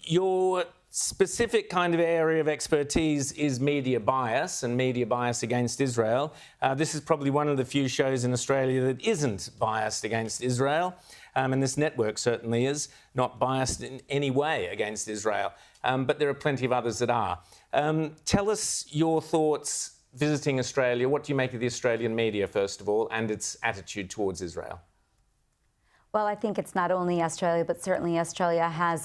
Your specific kind of area of expertise is media bias and media bias against Israel. This is probably one of the few shows in Australia that isn't biased against Israel, and this network certainly is not biased in any way against Israel, but there are plenty of others that are. Tell us your thoughts visiting Australia. What do you make of the Australian media, first of all, and its attitude towards Israel? Well, I think it's not only Australia, but certainly Australia has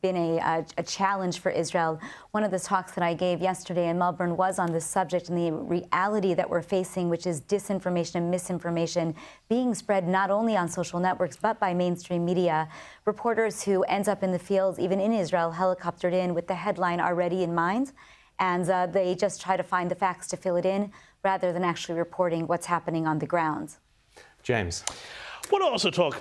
been a challenge for Israel. One of the talks that I gave yesterday in Melbourne was on this subject and the reality that we're facing, which is disinformation and misinformation being spread not only on social networks, but by mainstream media. Reporters who end up in the fields, even in Israel, helicoptered in with the headline already in mind, and they just try to find the facts to fill it in rather than actually reporting what's happening on the ground. James. I want to also talk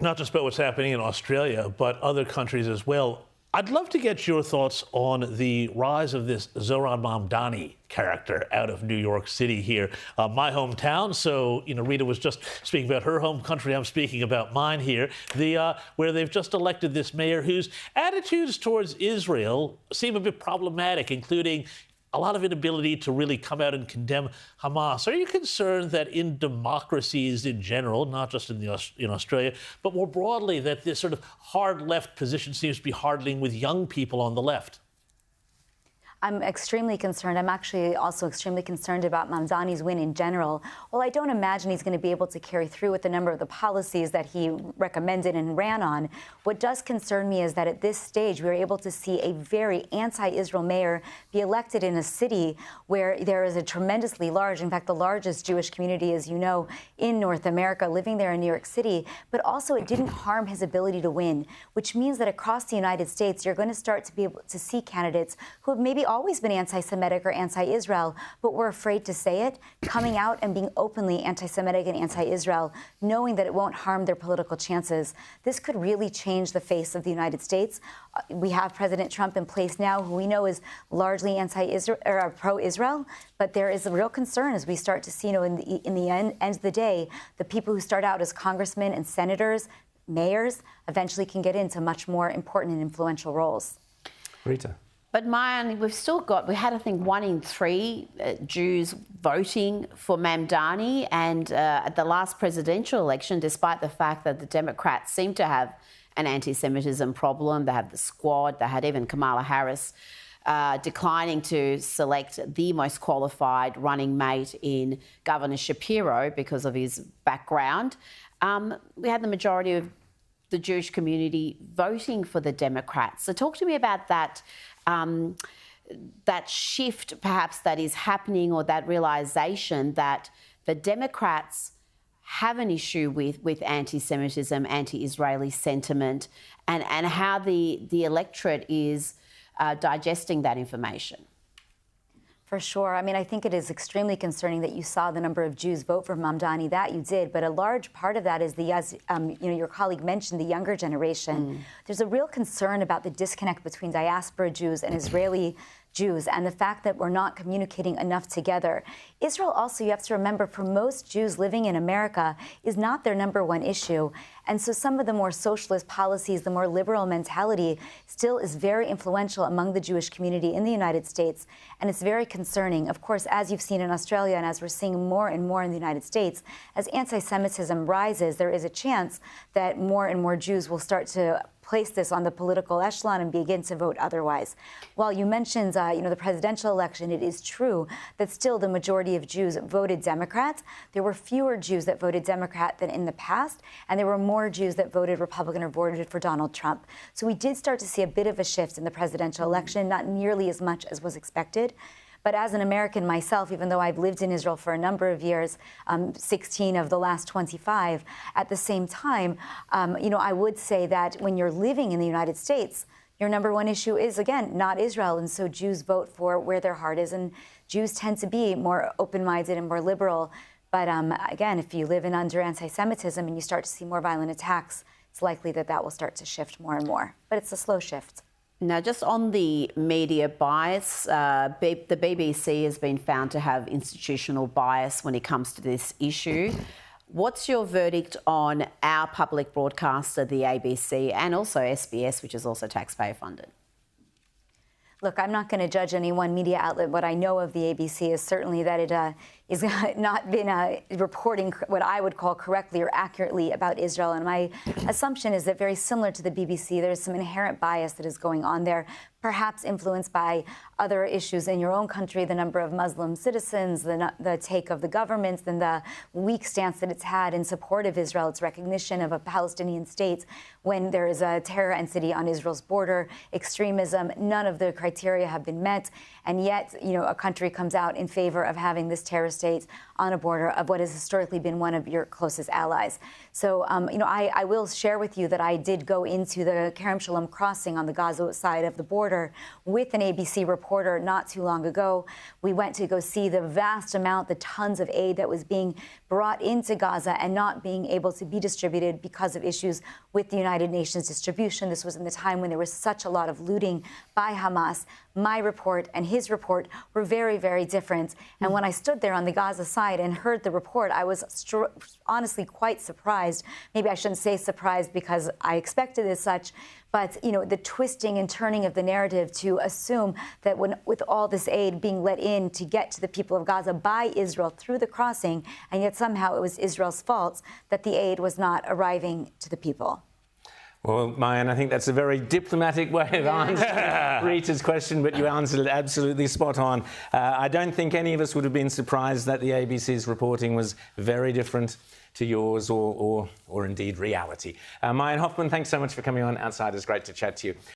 not just about what's happening in Australia, but other countries as well. I'd love to get your thoughts on the rise of this Zohran Mamdani character out of New York City here, my hometown. So, Rita was just speaking about her home country. I'm speaking about mine here, where they've just elected this mayor whose attitudes towards Israel seem a bit problematic, including a lot of inability to really come out and condemn Hamas. Are you concerned that in democracies in general, not just in Australia, but more broadly, that this sort of hard left position seems to be hardening with young people on the left? I'm extremely concerned. I'm actually also extremely concerned about Mamdani's win in general. Well, I don't imagine he's going to be able to carry through with a number of the policies that he recommended and ran on. What does concern me is that at this stage, we were able to see a very anti-Israel mayor be elected in a city where there is a tremendously large, in fact, the largest Jewish community, as you know, in North America, living there in New York City. But also it didn't harm his ability to win, which means that across the United States, you're going to start to be able to see candidates who have maybe always been anti-Semitic or anti-Israel, but were afraid to say it, coming out and being openly anti-Semitic and anti-Israel, knowing that it won't harm their political chances. This could really change the face of the United States. We have President Trump in place now, who we know is largely anti-Israel or pro-Israel, but there is a real concern as we start to see, in the end of the day, the people who start out as congressmen and senators, mayors, eventually can get into much more important and influential roles. Rita. But Maayan, we had, I think, 1 in 3 Jews voting for Mamdani. And at the last presidential election, despite the fact that the Democrats seem to have an anti-Semitism problem, they had the Squad, they had even Kamala Harris declining to select the most qualified running mate in Governor Shapiro because of his background. We had the majority of the Jewish community voting for the Democrats. So talk to me about that. That shift perhaps that is happening, or that realisation that the Democrats have an issue with anti-Semitism, anti-Israeli sentiment, and how the electorate is digesting that information. For sure. I mean, I think it is extremely concerning that you saw the number of Jews vote for Mamdani. That you did, but a large part of that is as your colleague mentioned, the younger generation. There's a real concern about the disconnect between diaspora Jews and Israeli Jews, and the fact that we're not communicating enough together. Israel also, you have to remember, for most Jews living in America, is not their #1 issue. And so some of the more socialist policies, the more liberal mentality still is very influential among the Jewish community in the United States. And it's very concerning. Of course, as you've seen in Australia and as we're seeing more and more in the United States, as anti-Semitism rises, there is a chance that more and more Jews will start to place this on the political echelon and begin to vote otherwise. While you mentioned, the presidential election, it is true that still the majority of Jews voted Democrat. There were fewer Jews that voted Democrat than in the past, and there were more Jews that voted Republican or voted for Donald Trump. So we did start to see a bit of a shift in the presidential election, not nearly as much as was expected. But as an American myself, even though I've lived in Israel for a number of years, 16 of the last 25, at the same time, I would say that when you're living in the United States, your #1 issue is, again, not Israel. And so Jews vote for where their heart is. And Jews tend to be more open-minded and more liberal. But again, if you live under anti-Semitism and you start to see more violent attacks, it's likely that will start to shift more and more. But it's a slow shift. Now, just on the media bias, the BBC has been found to have institutional bias when it comes to this issue. What's your verdict on our public broadcaster, the ABC, and also SBS, which is also taxpayer funded? Look, I'm not going to judge any one media outlet. What I know of the ABC is certainly that it is not been reporting what I would call correctly or accurately about Israel. And my assumption is that, very similar to the BBC, there's some inherent bias that is going on there, perhaps influenced by other issues in your own country, the number of Muslim citizens, the take of the governments, and the weak stance that it's had in support of Israel, its recognition of a Palestinian state when there is a terror entity on Israel's border, extremism. None of the criteria have been met. And yet, a country comes out in favor of having this terror state on a border of what has historically been one of your closest allies. So, I will share with you that I did go into the Kerem Shalom crossing on the Gaza side of the border with an ABC reporter not too long ago. We went to go see the vast amount, the tons of aid that was being brought into Gaza and not being able to be distributed because of issues with the United Nations distribution. This was in the time when there was such a lot of looting by Hamas. My report and his report were very, very different. And when I stood there on the Gaza side and heard the report, I was honestly quite surprised. Maybe I shouldn't say surprised because I expected as such, but the twisting and turning of the narrative to assume that with all this aid being let in to get to the people of Gaza by Israel through the crossing, and yet somehow it was Israel's fault that the aid was not arriving to the people. Well, Maayan, I think that's a very diplomatic way of answering Rita's question, but you answered it absolutely spot on. I don't think any of us would have been surprised that the ABC's reporting was very different to yours or indeed reality. Maayan Hoffman, thanks so much for coming on Outsiders. Great to chat to you.